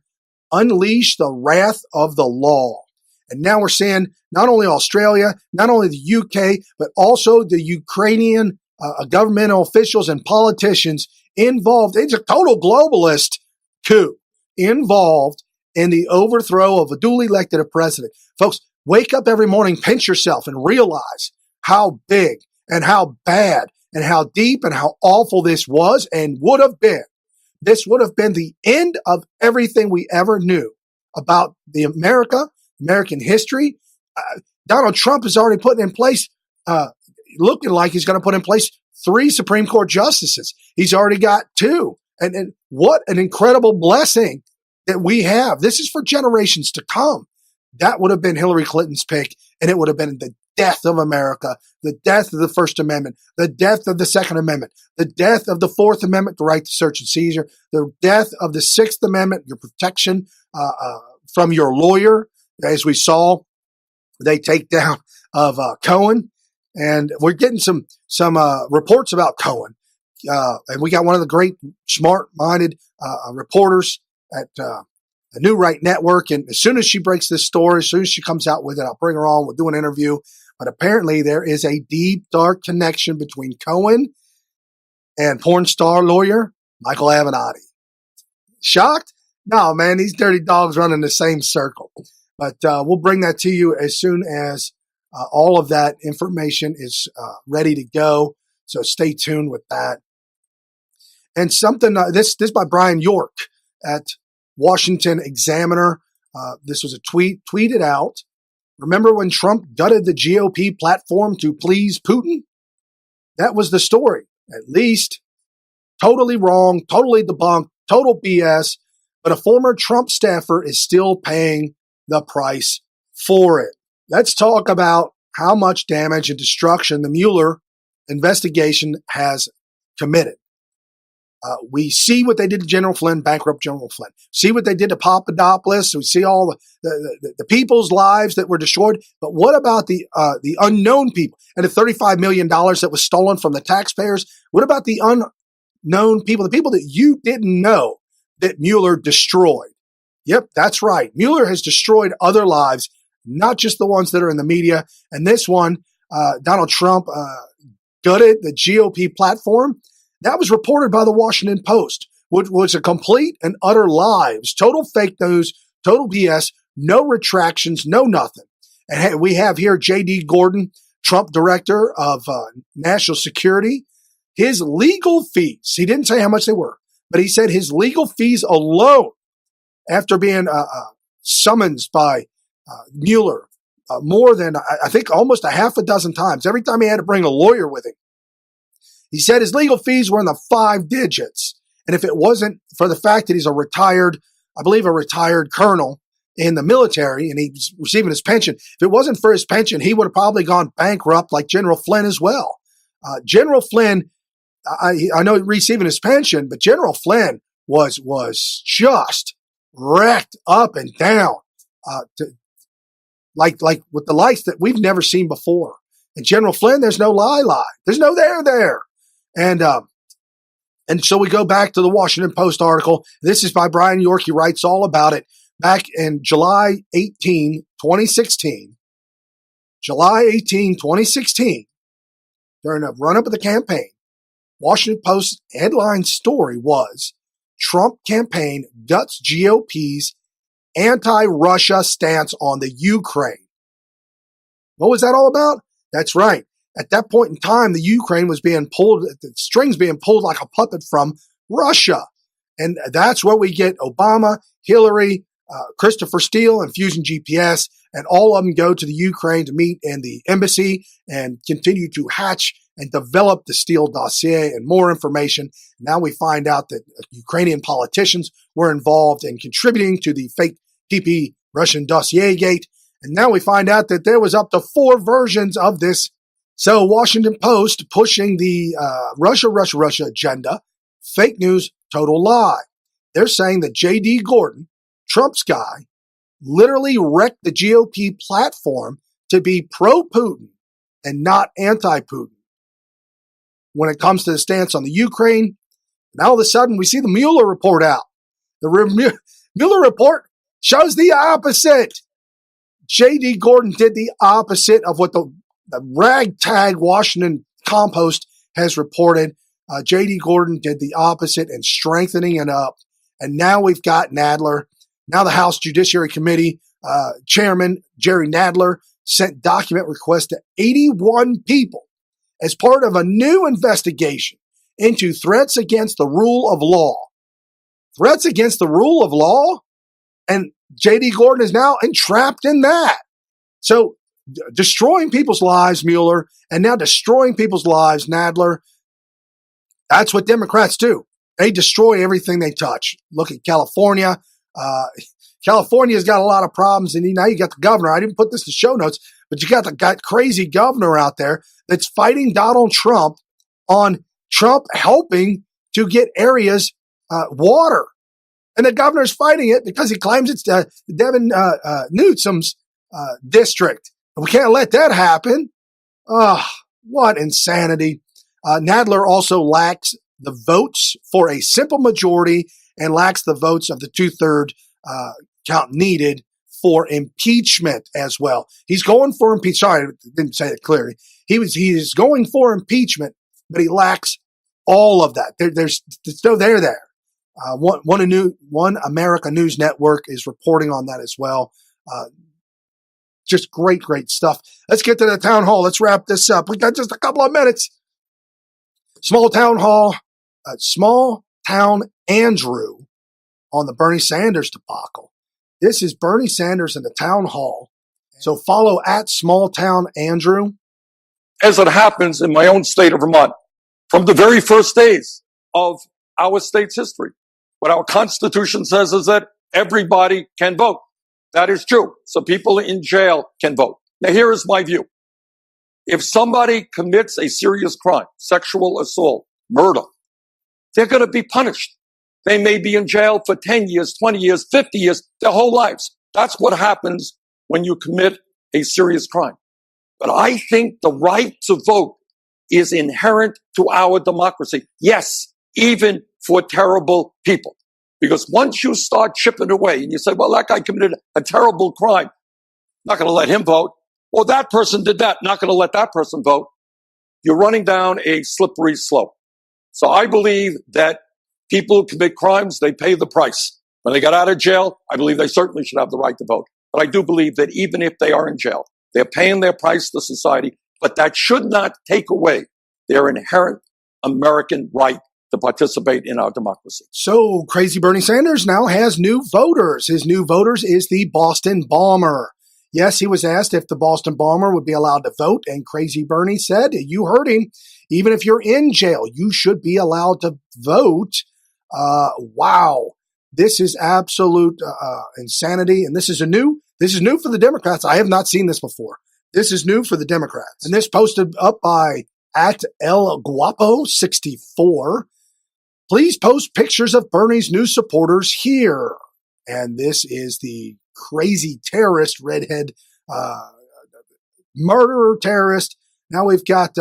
Unleash the wrath of the law. And now we're seeing not only Australia, not only the UK, but also the Ukrainian governmental officials and politicians involved. It's a total globalist coup involved in the overthrow of a duly elected president. Folks, wake up every morning, pinch yourself, and realize how big and how bad and how deep and how awful this was and would have been. This would have been the end of everything we ever knew about the American history. Donald Trump is already putting in place, looking like he's going to put in place 3 Supreme Court justices. He's already got 2. And what an incredible blessing that we have. This is for generations to come. That would have been Hillary Clinton's pick, and it would have been the death of America, the death of the First Amendment, the death of the Second Amendment, the death of the Fourth Amendment, the right to search and seizure, the death of the Sixth Amendment, your protection from your lawyer. As we saw, they take down of Cohen, and we're getting some reports about Cohen. And we got one of the great, smart-minded reporters at the New Right Network. And as soon as she breaks this story, as soon as she comes out with it, I'll bring her on. We'll do an interview. But apparently there is a deep, dark connection between Cohen and porn star lawyer Michael Avenatti. Shocked? No, man, these dirty dogs run in the same circle. But we'll bring that to you as soon as all of that information is ready to go. So stay tuned with that. And something, this by Brian York at Washington Examiner. This was a tweeted out. Remember when Trump gutted the GOP platform to please Putin? That was the story. At least totally wrong, totally debunked, total BS. But a former Trump staffer is still paying the price for it. Let's talk about how much damage and destruction the Mueller investigation has committed. We see what they did to General Flynn, bankrupt General Flynn. See what they did to Papadopoulos. We see all the people's lives that were destroyed. But what about the unknown people and the $35 million that was stolen from the taxpayers? What about the unknown people, the people that you didn't know that Mueller destroyed? Yep, that's right. Mueller has destroyed other lives, not just the ones that are in the media. And this one, Donald Trump gutted the GOP platform. That was reported by the Washington Post, which was a complete and utter lie. It was total fake news, total BS, no retractions, no nothing. And hey, we have here J.D. Gordon, Trump director of national security. His legal fees, he didn't say how much they were, but he said his legal fees alone, after being summoned by Mueller more than, I think, almost a half a dozen times, every time he had to bring a lawyer with him, he said his legal fees were in the 5 digits. And if it wasn't for the fact that he's a retired colonel in the military and he's receiving his pension, if it wasn't for his pension, he would have probably gone bankrupt like General Flynn as well. General Flynn, I know receiving his pension, but General Flynn was just wrecked up and down, like with the likes that we've never seen before. And General Flynn, there's no lie. There's no there. And so we go back to the Washington Post article. This is by Brian York. He writes all about it. Back in July 18, 2016, during a run-up of the campaign, Washington Post headline story was Trump campaign guts GOP's anti-Russia stance on the Ukraine. What was that all about? That's right. At that point in time, the Ukraine was being pulled, the strings being pulled like a puppet from Russia. And that's where we get Obama, Hillary, Christopher Steele, and Fusion GPS, and all of them go to the Ukraine to meet in the embassy and continue to hatch and develop the Steele dossier and more information. Now we find out that Ukrainian politicians were involved in contributing to the fake PP Russian dossier gate. And now we find out that there was up to 4 versions of this. So Washington Post pushing the Russia agenda, fake news, total lie. They're saying that J.D. Gordon, Trump's guy, literally wrecked the GOP platform to be pro-Putin and not anti-Putin. When it comes to the stance on the Ukraine, now all of a sudden we see the Mueller report out. The Mueller report shows the opposite. J.D. Gordon did the opposite of what the ragtag Washington Compost has reported. J.D. Gordon did the opposite and strengthening it up. And now we've got Nadler. Now the House Judiciary Committee Chairman Jerry Nadler sent document requests to 81 people as part of a new investigation into threats against the rule of law. Threats against the rule of law? And J.D. Gordon is now entrapped in that. So destroying people's lives, Mueller, and now destroying people's lives, Nadler. That's what Democrats do. They destroy everything they touch. Look at California. California's got a lot of problems, and now you got the governor. I didn't put this in show notes, but you got the crazy governor out there that's fighting Donald Trump on Trump helping to get areas water. And the governor's fighting it because he claims it's Devin Newsom's district. And we can't let that happen. What insanity. Nadler also lacks the votes for a simple majority and lacks the votes of the 2/3 count needed for impeachment as well. He's going for impeachment. Sorry, I didn't say it clearly. He is going for impeachment, but he lacks all of that. There's no there. One America News Network is reporting on that as well. Just great stuff. Let's get to the town hall. Let's wrap this up. We got just a couple of minutes. Small town Andrew on the Bernie Sanders debacle. This is Bernie Sanders in the town hall. So follow at Small Town Andrew. As it happens in my own state of Vermont, from the very first days of our state's history, what our Constitution says is that everybody can vote. That is true. So people in jail can vote. Now, here is my view. If somebody commits a serious crime, sexual assault, murder, they're going to be punished. They may be in jail for 10 years, 20 years, 50 years, their whole lives. That's what happens when you commit a serious crime. But I think the right to vote is inherent to our democracy. Yes, even for terrible people. Because once you start chipping away and you say, well, that guy committed a terrible crime, Not going to let him vote. Well, that person did that. Not going to let that person vote. You're running down a slippery slope. So I believe that people who commit crimes, they pay the price. When they got out of jail, I believe they certainly should have the right to vote. But I do believe that even if they are in jail, they're paying their price to society, but that should not take away their inherent American right to participate in our democracy. So crazy Bernie Sanders now has new voters. His new voters is the Boston bomber. Yes, he was asked if the Boston bomber would be allowed to vote, and crazy Bernie said, you heard him, even if you're in jail, you should be allowed to vote. Wow. This is absolute insanity, and this is new for the Democrats. I have not seen this before. This is new for the Democrats. And this posted up by @ElGuapo64. Please post pictures of Bernie's new supporters here. And this is the crazy terrorist, redhead murderer terrorist. Now we've got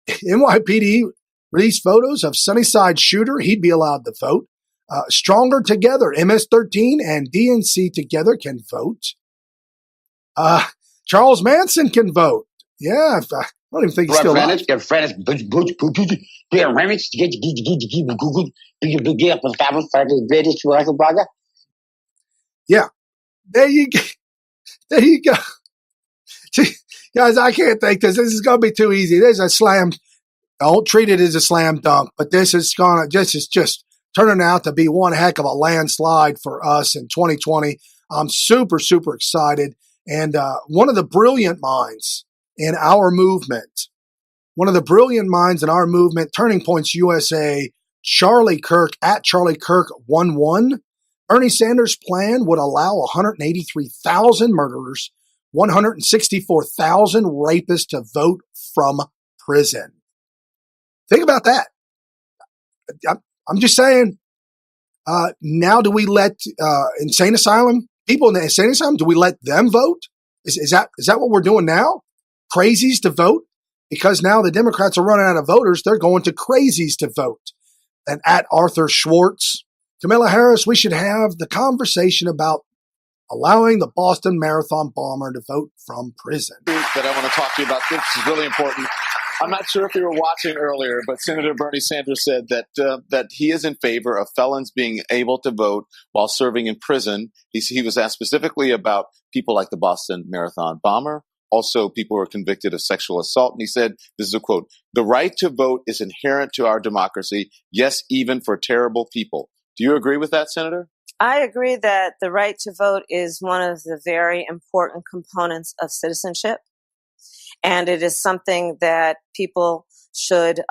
NYPD released photos of Sunnyside shooter. He'd be allowed to vote. Stronger Together, MS-13 and DNC together can vote. Charles Manson can vote. Yeah, I don't even think he's still alive. Yeah, there you go. There you go. Guys, I can't take this. This is going to be too easy. There's a slam. Don't treat it as a slam dunk, but this is just turning out to be one heck of a landslide for us in 2020. I'm super, super excited. And one of the brilliant minds in our movement, Turning Points USA, Charlie Kirk, @CharlieKirk11. Bernie Sanders' plan would allow 183,000 murderers, 164,000 rapists to vote from prison. Think about that. I'm just saying, now do we let people in the insane asylum, do we let them vote? Is that what we're doing now? Crazies to vote? Because now the Democrats are running out of voters, they're going to crazies to vote. And @Arthur Schwartz, Kamala Harris, we should have the conversation about allowing the Boston Marathon bomber to vote from prison. That I want to talk to you about. This is really important. I'm not sure if you were watching earlier, but Senator Bernie Sanders said that he is in favor of felons being able to vote while serving in prison. He was asked specifically about people like the Boston Marathon bomber, also people who are convicted of sexual assault. And he said, this is a quote, "The right to vote is inherent to our democracy, yes, even for terrible people." Do you agree with that, Senator? I agree that the right to vote is one of the very important components of citizenship. And it is something that people should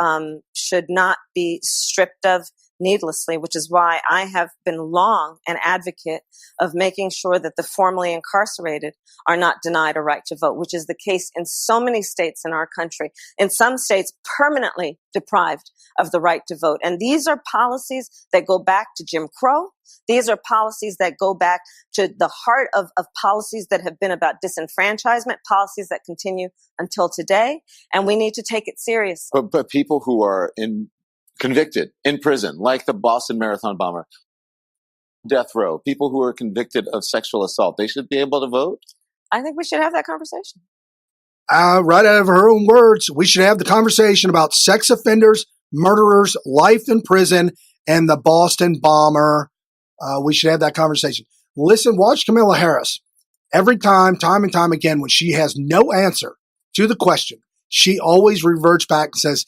not be stripped of needlessly, which is why I have been long an advocate of making sure that the formerly incarcerated are not denied a right to vote, which is the case in so many states in our country. In some states, permanently deprived of the right to vote. And these are policies that go back to Jim Crow. These are policies that go back to the heart of policies that have been about disenfranchisement, policies that continue until today. And we need to take it seriously. But people who are convicted in prison, like the Boston Marathon bomber, death row, people who are convicted of sexual assault, they should be able to vote? I think we should have that conversation. Right out of her own words, we should have the conversation about sex offenders, murderers, life in prison, and the Boston bomber. We should have that conversation. Listen, watch Kamala Harris. Every time and time again, when she has no answer to the question, she always reverts back and says,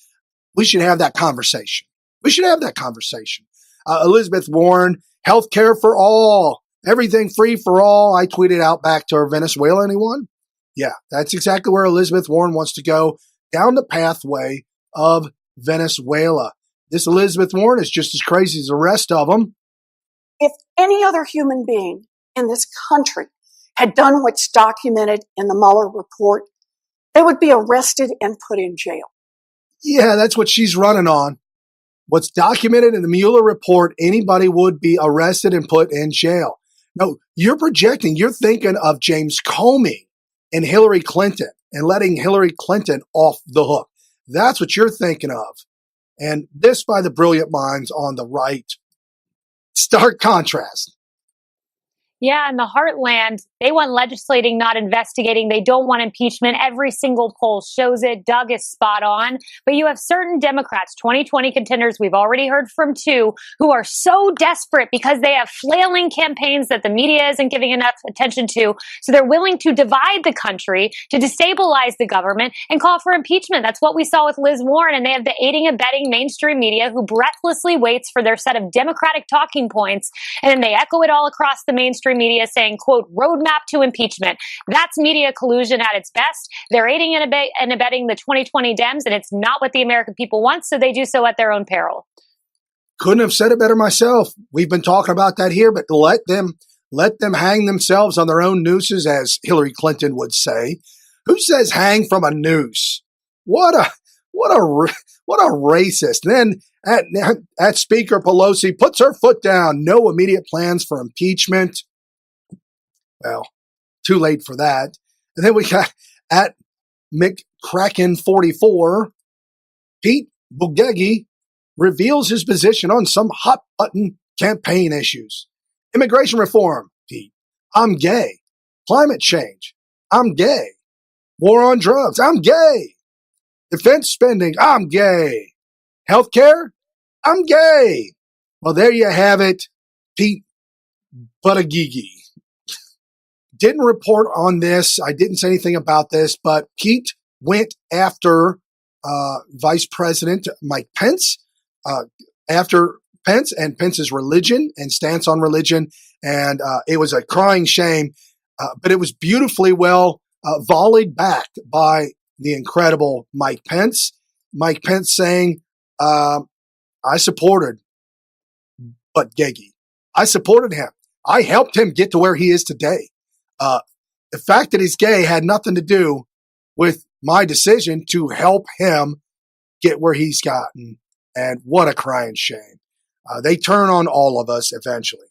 we should have that conversation. We should have that conversation. Elizabeth Warren, health care for all, everything free for all. I tweeted out back to her, Venezuela, anyone? Yeah, that's exactly where Elizabeth Warren wants to go, down the pathway of Venezuela. This Elizabeth Warren is just as crazy as the rest of them. If any other human being in this country had done what's documented in the Mueller report, they would be arrested and put in jail. Yeah, that's what she's running on. What's documented in the Mueller report, anybody would be arrested and put in jail. No, you're thinking of James Comey and Hillary Clinton and letting Hillary Clinton off the hook. That's what you're thinking of. And this by the brilliant minds on the right. Stark contrast. Yeah, in the heartland, They want legislating, not investigating. They don't want impeachment. Every single poll shows it. Doug is spot on. But you have certain Democrats, 2020 contenders, we've already heard from two, who are so desperate because they have flailing campaigns that the media isn't giving enough attention to. So they're willing to divide the country, to destabilize the government, and call for impeachment. That's what we saw with Liz Warren. And they have the aiding and abetting mainstream media who breathlessly waits for their set of Democratic talking points. And then they echo it all across the mainstream media saying, quote, roadmap to impeachment. That's media collusion at its best. They're aiding and abetting the 2020 Dems, and it's not what the American people want, so they do so at their own peril. Couldn't have said it better myself. We've been talking about that here, but let them hang themselves on their own nooses, as Hillary Clinton would say. Who says hang from a noose? What a racist. Then at Speaker Pelosi puts her foot down. No immediate plans for impeachment. Well, too late for that. And then we got at McCracken44, Pete Buttigieg reveals his position on some hot button campaign issues. Immigration reform, Pete. I'm gay. Climate change. I'm gay. War on drugs. I'm gay. Defense spending. I'm gay. Healthcare. I'm gay. Well, there you have it. Pete Buttigieg. Didn't report on this. I didn't say anything about this, but Pete went after Vice President Mike Pence, after Pence and Pence's religion and stance on religion. And it was a crying shame, but it was beautifully well volleyed back by the incredible Mike Pence. Mike Pence saying, I supported Buttigieg. I supported him. I helped him get to where he is today. The fact that he's gay had nothing to do with my decision to help him get where he's gotten. And what a crying shame. They turn on all of us eventually.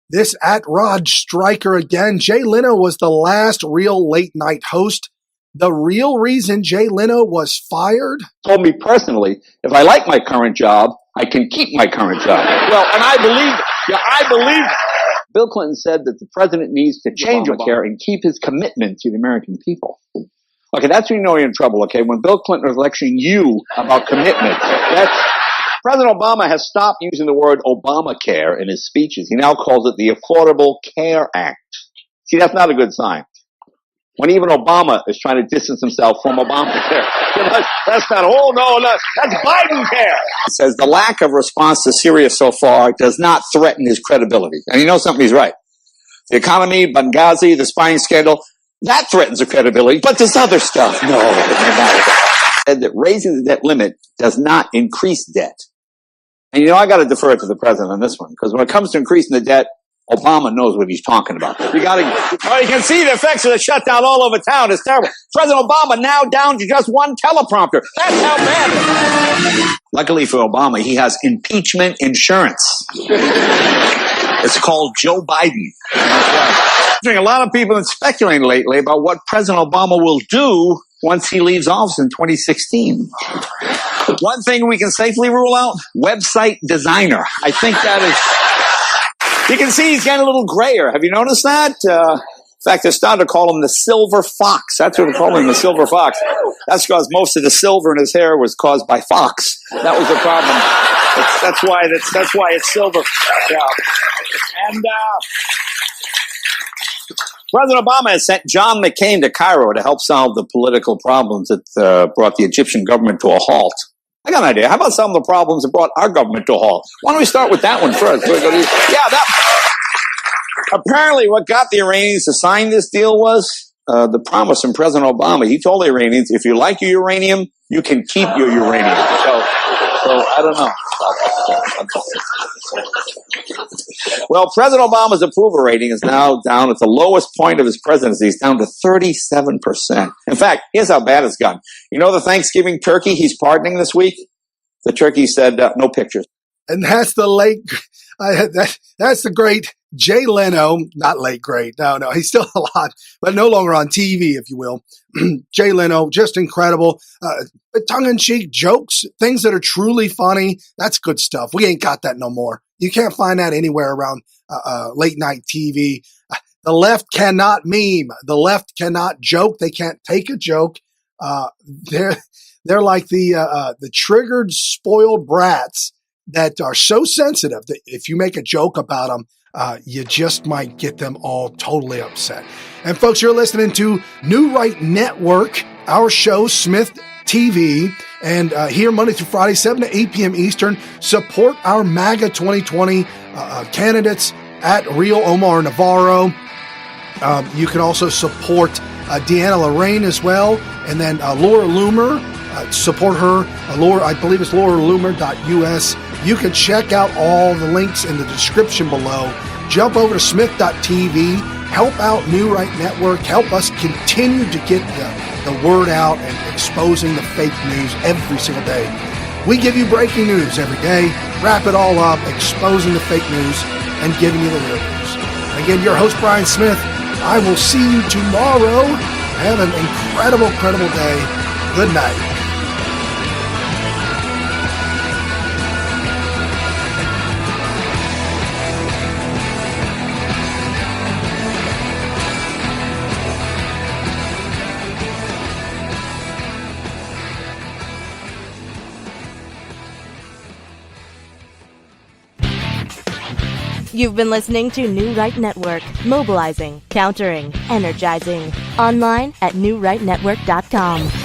This at Rod Stryker again. Jay Leno was the last real late night host. The real reason Jay Leno was fired? Told me personally, if I like my current job, I can keep my current job. Well, and I believe Bill Clinton said that the president needs to change Obamacare and keep his commitment to the American people. Okay, that's when you know you're in trouble, okay? When Bill Clinton was lecturing you about commitment, President Obama has stopped using the word Obamacare in his speeches. He now calls it the Affordable Care Act. See, that's not a good sign. When even Obama is trying to distance himself from Obamacare. That's not, oh no, that's Biden care. He says the lack of response to Syria so far does not threaten his credibility. And you know something, he's right. The economy, Benghazi, the spying scandal, that threatens the credibility, but this other stuff, no. And that raising the debt limit does not increase debt. And you know, I got to defer to the president on this one, because when it comes to increasing the debt, Obama knows what he's talking about. You can see the effects of the shutdown all over town. It's terrible. President Obama now down to just one teleprompter. That's how bad. Luckily for Obama, he has impeachment insurance. It's called Joe Biden. A lot of people have been speculating lately about what President Obama will do once he leaves office in 2016. One thing we can safely rule out, website designer. I think that is... You can see he's getting a little grayer. Have you noticed that? In fact, they're starting to call him the Silver Fox. That's what they call him, the Silver Fox. That's because most of the silver in his hair was caused by Fox. That was the problem. That's why it's silver. Yeah. And President Obama has sent John McCain to Cairo to help solve the political problems that brought the Egyptian government to a halt. I got an idea. How about some of the problems that brought our government to a halt? Why don't we start with that one first? Apparently what got the Iranians to sign this deal was the promise from President Obama. He told the Iranians, if you like your uranium, you can keep your uranium. So I don't know. Well, President Obama's approval rating is now down at the lowest point of his presidency. It's down to 37%. In fact, here's how bad it's gotten. You know the Thanksgiving turkey he's pardoning this week? The turkey said, no pictures. And that's the late, that's the great Jay Leno, not late great. No, he's still alive, but no longer on TV, if you will. Jay Leno, just incredible. Tongue-in-cheek jokes, things that are truly funny. That's good stuff. We ain't got that no more. You can't find that anywhere around late night TV. The left cannot meme. The left cannot joke. They can't take a joke. They're like the triggered, spoiled brats that are so sensitive that if you make a joke about them, you just might get them all totally upset. And folks, you're listening to New Right Network, our show, Smith TV, and here Monday through Friday, 7 to 8 p.m. Eastern. Support our MAGA 2020 candidates at Real Omar Navarro. You can also support Deanna Lorraine as well, and then Laura Loomer. Support her. Laura, I believe it's lauraloomer.us. You can check out all the links in the description below. Jump over to smith.tv. Help out New Right Network. Help us continue to get the word out and exposing the fake news every single day. We give you breaking news every day, wrap it all up, exposing the fake news, and giving you the real news. Again, your host, Brian Smith. I will see you tomorrow. Have an incredible day. Good night. You've been listening to New Right Network, mobilizing, countering, energizing. Online at newrightnetwork.com.